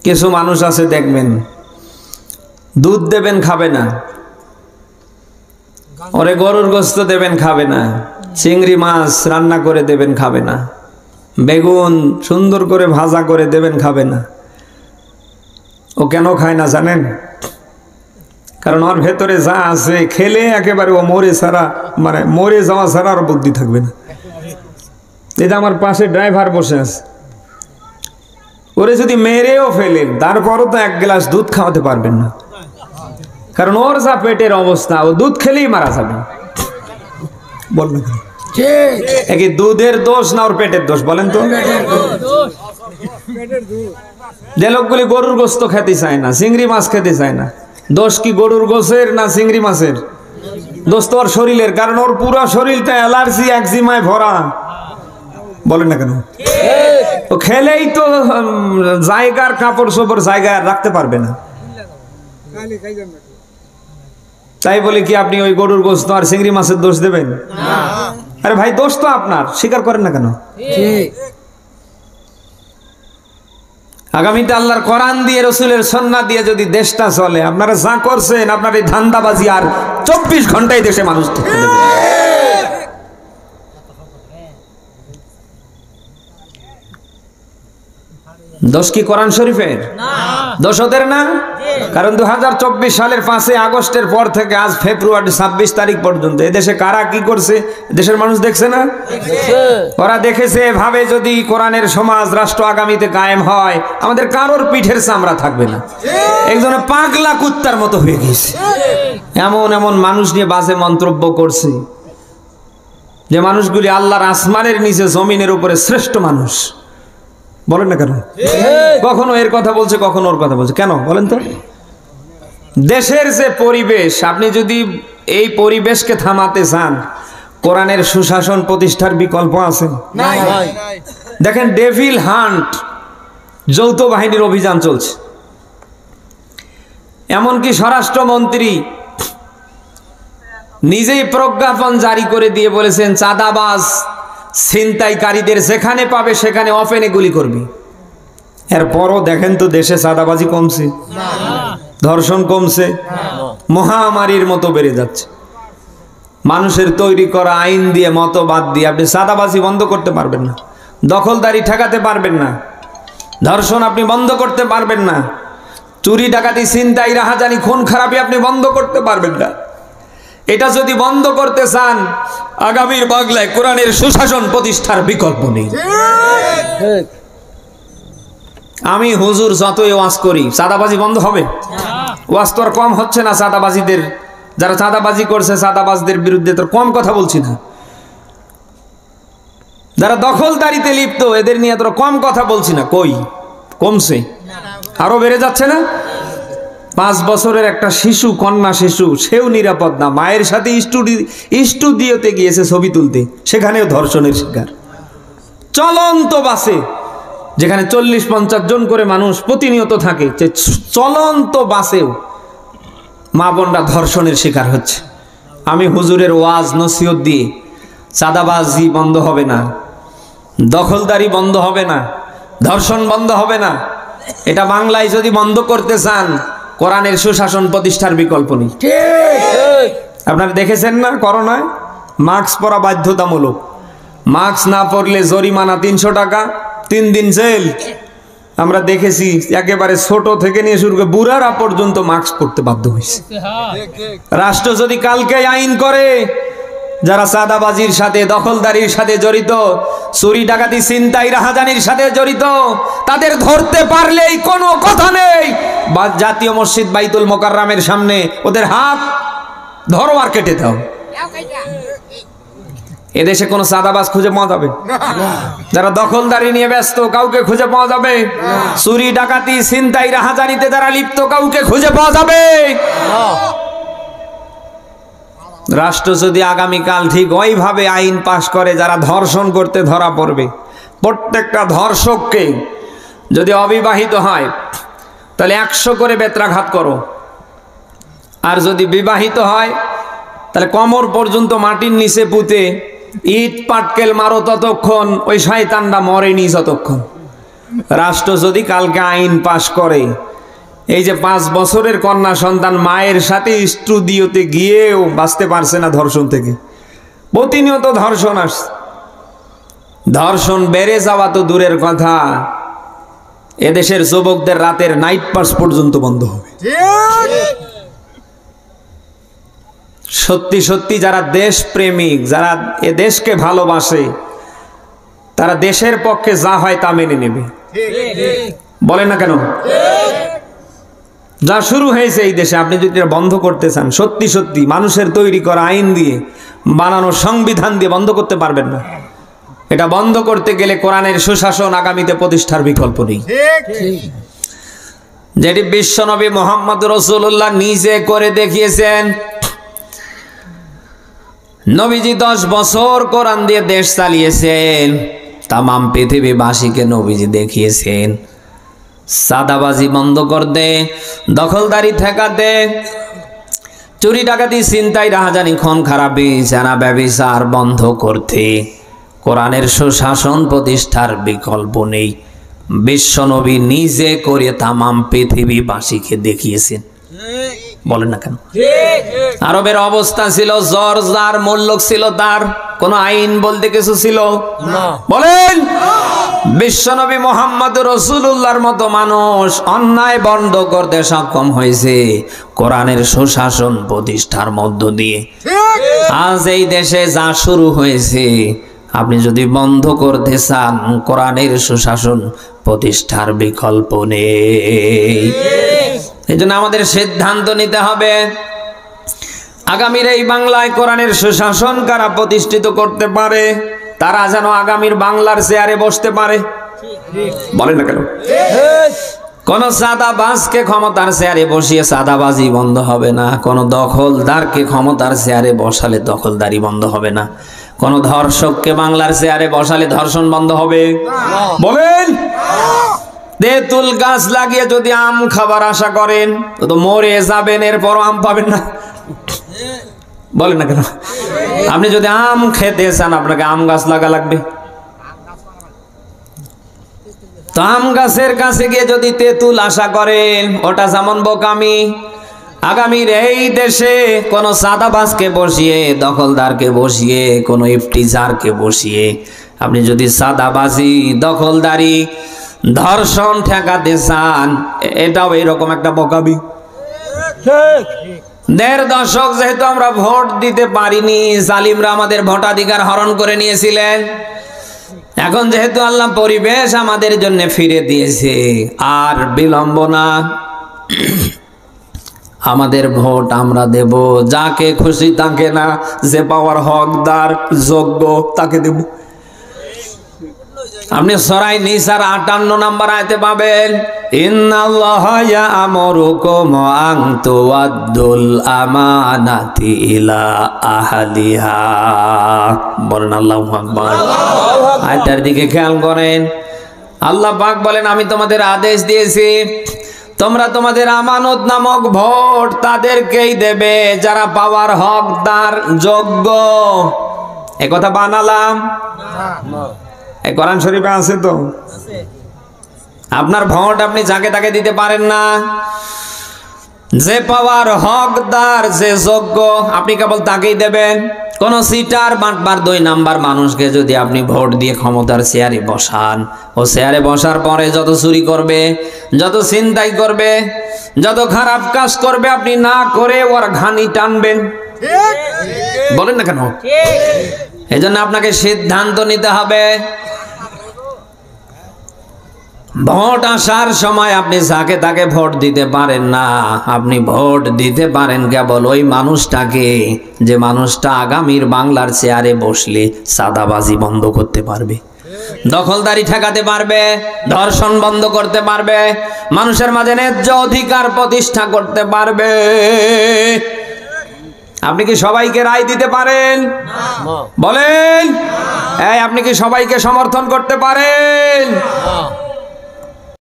কিছু মানুষ আছে দেখবেন, দুধ দেবেন খাবে না, ওরে গরুর গোশত দেবেন খাবে না, চিংড়ি মাছ রান্না করে দেবেন খাবে না, বেগুন সুন্দর করে ভাজা করে দেবেন খাবে না। ও কেন খায় না জানেন? কারণ ওর ভেতরে যা আছে খেলে একেবারে ও মরে ছাড়া, মানে মরে যাওয়া ছাড়া আর বুদ্ধি থাকবে না। এটা আমার পাশে ড্রাইভার বসে আছে, ওরে যদি মেরেও ফেলেন তারপরও তো এক গ্লাস দুধ খাওয়াতে পারবেন না, কারণ ওর যা পেটের অবস্থা ও দুধ খেলেই মারা যাবে। বলবেন কি দুধের দোষ না ওর পেটের দোষ? বলেন তো। যে লোকগুলি গরুর গোশত খেতে চায় না, চিংড়ি মাছ খেতে চায় না, দোষ কি গরুর গোশের না চিংড়ি মাছের? দোষ তো ওর শরীরের, কারণ ওর পুরো শরীরটা অ্যালার্জি একজিমায় ভরা। বলেন না কেন? ও খেলেই তো জায়গার কাপড় চোপড় জায়গায় রাখতে পারবে না। তাই বলে কি আপনি ওই গরুর গোশত আর চিংড়ি মাছের দোষ দেবেন? আরে ভাই দোষ তো আপনার, স্বীকার করেন না কেন? আগামীতে আল্লাহর কোরআন দিয়ে রসুলের সুন্নাহ দিয়ে যদি দেশটা চলে, আপনারা যা করছেন আপনার এই ধান্দাবাজি আর 24 ঘন্টায় দেশে মানুষ থাকতে দেবে। দোষ কি কোরআন শরীফের? দোষ ওদের না? কারণ 2024 সালের 5 আগস্টের পর থেকে আজ ফেব্রুয়ারি 26 তারিখ পর্যন্ত এদেশে কারা কি করছে দেশের মানুষ দেখছে না? ওরা দেখেছে। ভাবে যদি কোরআনের সমাজ রাষ্ট্র আগামীতে কায়েম হয়, আমাদের কারোর পিঠের চামড়া থাকবে না। একজন পাগলা কুত্তার মতো হয়ে গেছে। এমন এমন মানুষ নিয়ে বাজে মন্তব্য করছে, যে মানুষগুলি আল্লাহর আসমানের নিচে জমিনের উপরে শ্রেষ্ঠ মানুষ। বলেন না কেন? কখনো এর কথা বলছে, কখনো ওর কথা বলছে। কেন বলেন তো? দেশের যে পরিবেশ, আপনি যদি এই পরিবেশকে থামাতে চান, কোরআনের সুশাসন প্রতিষ্ঠার বিকল্প আছে? দেখেন, ডেভিল হান্ট যৌথ বাহিনীর অভিযান চলছে। এমনকি স্বরাষ্ট্রমন্ত্রী নিজেই প্রজ্ঞাপন জারি করে দিয়ে বলেছেন, চাঁদাবাজ ছিনতাইকারীদের যেখানে পাবে সেখানে অফেনে গুলি করবে। এরপরও দেখেন তো দেশে চাঁদাবাজি কমছে, ধর্ষণ কমছে, মহামারীর মতো বেড়ে যাচ্ছে। মানুষের তৈরি করা আইন দিয়ে, মতবাদ দিয়ে আপনি চাঁদাবাজি বন্ধ করতে পারবেন না, দখলদারি ঠেকাতে পারবেন না, ধর্ষণ আপনি বন্ধ করতে পারবেন না, চুরি ডাকাতি ছিনতাই রাহাজানি খুন খারাপি আপনি বন্ধ করতে পারবেন না। এটা যদি বন্ধ করতে চান, আগামীর বাংলায় কোরআনের সুশাসন প্রতিষ্ঠার বিকল্প নেই। আমি হুজুর যতই ওয়াজ করি, চাঁদাবাজি বন্ধ হবে? ওয়াজ তো আর কম হচ্ছে না। চাঁদাবাজিদের, যারা চাঁদাবাজি করছে, চাঁদাবাজদের বিরুদ্ধে তো কম কথা বলছি না। যারা দখলদারিতে লিপ্ত, এদের নিয়ে তো কম কথা বলছি না। কই কমছে? আরো বেড়ে যাচ্ছে না? 5 বছরের একটা শিশু, কন্যা শিশু, সেও নিরাপদ না। মায়ের সাথে স্টুডিওতে গিয়েছে ছবি তুলতে, সেখানেও ধর্ষণের শিকার। চলন্ত বাসে, যেখানে 40-50 জন করে মানুষ প্রতিনিয়ত থাকে, চলন্ত বাসেও মা বোনরা ধর্ষণের শিকার হচ্ছে। আমি হুজুরের ওয়াজ নসিহত দিয়ে, চাঁদাবাজি বন্ধ হবে না, দখলদারি বন্ধ হবে না, ধর্ষণ বন্ধ হবে না। এটা বাংলায় যদি বন্ধ করতে চান, কোরআনের সুশাসন প্রতিষ্ঠার বিকল্প নেই। আপনারা দেখেছেন না, করোনায় মাস্ক পরা বাধ্যতামূলক। মাস্ক না পরলে জরিমানা 300 টাকা, 3 দিন জেল। আমরা দেখেছি একেবারে ছোট থেকে নিয়ে শুরু করে বুড়ারা পর্যন্ত মাস্ক পরতে বাধ্য হয়েছে। রাষ্ট্র যদি কালকে আইন করে, যারা চাঁদাবাজির সাথে, দখলদারির সাথে জড়িত, চুরি ডাকাতি ছিনতাই রাহাজানির সাথে জড়িত, তাদের ধরতে পারলেই কোনো কথা নেই, বা জাতীয় মসজিদ বাইতুল মোকাররমের সামনে ওদের হাত ধরো আর কেটে দাও। এদেশে কোনো চাঁদাবাজ খুঁজে পাওয়া যাবে? যারা দখলদারি নিয়ে ব্যস্ত, কাউকে খুঁজে পাওয়া যাবে? চুরি ডাকাতি ছিনতাই রাহাজানিতে যারা লিপ্ত, কাউকে খুঁজে পাওয়া যাবে? রাষ্ট্র যদি আগামীকাল ঠিক ওইভাবে আইন পাশ করে, যারা ধর্ষণ করতে ধরা পড়বে, প্রত্যেকটা ধর্ষককে যদি অবিবাহিত হয় তাহলে 100 করে বেত্রাঘাত করো, আর যদি বিবাহিত হয় তাহলে কোমর পর্যন্ত মাটির নিচে পুঁতে ইট পাটকেল মারো, ততক্ষণ ওই শয়তানরা মরেনি যতক্ষণ। রাষ্ট্র যদি কালকে আইন পাশ করে, এই যে 5 বছরের কন্যা সন্তান মায়ের সাথে স্টুডিওতে গিয়েও বাঁচতে পারছে না ধর্ষণ থেকে, প্রতিনিয়ত ধর্ষণ আসছে, ধর্ষণ বেড়ে যাওয়া তো দূরের কথা, এদেশের যুবকদের রাতের নাইট পাস পর্যন্ত বন্ধ হবে। সত্যি সত্যি যারা দেশ প্রেমিক, যারা এ দেশকে ভালোবাসে, তারা দেশের পক্ষে যা হয় তা মেনে নেবে। বলেন না কেন? যা শুরু হয়েছে এই দেশে, আপনি যদি এটা বন্ধ করতে চান, সত্যি সত্যি মানুষের তৈরি করা আইন দিয়ে, বানানো সংবিধান দিয়ে বন্ধ করতে পারবেন না। এটা বন্ধ করতে গেলে কোরআনের সুশাসন আগামীতে প্রতিষ্ঠার বিকল্প নেই, যেটি বিশ্বনবী মুহাম্মদ রাসূলুল্লাহ নিজে করে দেখিয়েছেন। নবীজি 10 বছর কোরআন দিয়ে দেশ চালিয়েছেন, তামাম পৃথিবীবাসীকে নবীজি দেখিয়েছেন সাদাবাজি বন্ধ করতে, দখলদারি ঠেকাতে, চুরি ডাকাতি ছিনতাই রাহাজানি খুন খারাপি জানা ব্যভিচার বন্ধ করতে কোরআনের সুশাসন প্রতিষ্ঠার বিকল্প নেই। বিশ্বনবী নিজে করে তামাম পৃথিবীবাসীকে দেখিয়েছেন। বলেন না কেন? আরবের অবস্থা ছিল জ্বর যার, মূল্য ছিল তার, কোন আইন বলতে কিছু ছিল না। বলেন, বিশ্বনবী মুহাম্মদ রাসূলুল্লাহর মতো মানুষ অন্যায় বন্ধ করতে সক্ষম হয়েছে কোরআনের সুশাসন প্রতিষ্ঠার মধ্য দিয়ে। আজ এই দেশে যা শুরু হয়েছে, আপনি যদি বন্ধ করতে চান, কোরআনের সুশাসন প্রতিষ্ঠার বিকল্প নেই। এই জন্য আমাদের সিদ্ধান্ত নিতে হবে, আগামীর এই বাংলায় কোরআনের সুশাসন কারা প্রতিষ্ঠিত করতে পারে, তারা যেন আগামীর বাংলার চেয়ারে বসতে পারে। বলেন না কেন? কোন সাদাবাজকে ক্ষমতার চেয়ারে বসিয়ে সাদাবাজি বন্ধ হবে না, কোন দখলদারকে ক্ষমতার চেয়ারে বসালে দখলদারি বন্ধ হবে না, কোন ধর্ষককে বাংলার চেয়ারে বসালে ধর্ষণ বন্ধ হবে। বলেন, তেঁতুল গাছ লাগিয়ে যদি আম খাবার আশা করেন তো মরে যাবেন, এরপর আম পাবেন না। বলেন না কেন? আপনি যদি আম খেতে চান, আপনাকে আম গাছ লাগা লাগবে। তো আম গাছের কাছে গিয়ে যদি তেঁতুল আশা করেন, ওটা যেমন বোকামি। আগামীর এই দেশে কোন সাদাবাজকে বসিয়ে, দখলদারকে বসিয়ে, কোন ইফতিজারকে বসিয়ে আপনি যদি সাদাবাজি, দখলদারি, ধর্ষণ ঠেকাতে চান, এটাও এইরকম একটা বোকামি। 1.5 দশক যেহেতু আমরা ভোট দিতে পারিনি, জালিমরা আমাদের ভোটাধিকার হরণ করে নিয়েছিলেন, এখন যেহেতু আল্লাহ পরিবেশ আমাদের জন্য ফিরে দিয়েছে, আর বিলম্ব না, আমাদের ভোট আমরা দেব, যাকে খুশি তাকে না, যে পাওয়ার হকদার যোগ্য তাকে দেব। আপনি সূরা নিসার 58 নম্বর আয়াতে পাবেন, ইন্নাল্লাহা ইয়া'মুরুকুম আন তুআদ্দুল আমানাতি ইলা আহলিহা। বলেন আল্লাহু আকবার। আয়াতের দিকে খেয়াল করেন, আল্লাহ পাক বলেন, আমি তোমাদের আদেশ দিয়েছি তোমরা তোমাদের আমানত নামক ভোট তাদেরকেই দেবে যারা পাওয়ার হকদার, যোগ্য। এ কথা বানালাম না, এই কোরআন শরীফে আছে তো। আপনার ভোট আপনি যাকে তাকে দিতে পারেন না, যে পাওয়ার হকদার, যে যোগ্য, আপনি কেবল তাকেই দেবেন। কোন সিটার, বাটপার, 2 নাম্বার মানুষকে যদি আপনি ভোট দিয়ে ক্ষমতার চেয়ারে বসান, ও চেয়ারে বসার পরে যত চুরি করবে, যত ছিনতাই করবে, যত খারাপ কাজ করবে, আপনি না করে ওর ঘানি টানবেন। বলেন না কেন? এই জন্য আপনাকে সিদ্ধান্ত নিতে হবে। ভোট আসার সময় আপনি যাকে তাকে ভোট দিতে পারেন না, আপনি ভোট দিতে পারেন কেবল ওই মানুষটাকে, যে মানুষটা আগামীর বাংলার চেয়ারে বসলে সাদাবাজি বন্ধ করতে পারবে, দখলদারি ঠেকাতে পারবে, ধর্ষণ বন্ধ করতে পারবে, মানুষের মাঝে ন্যায্য অধিকার প্রতিষ্ঠা করতে পারবে। আপনি কি সবাইকে রায় দিতে পারেন? বলেন, এই আপনি কি সবাইকে সমর্থন করতে পারেন?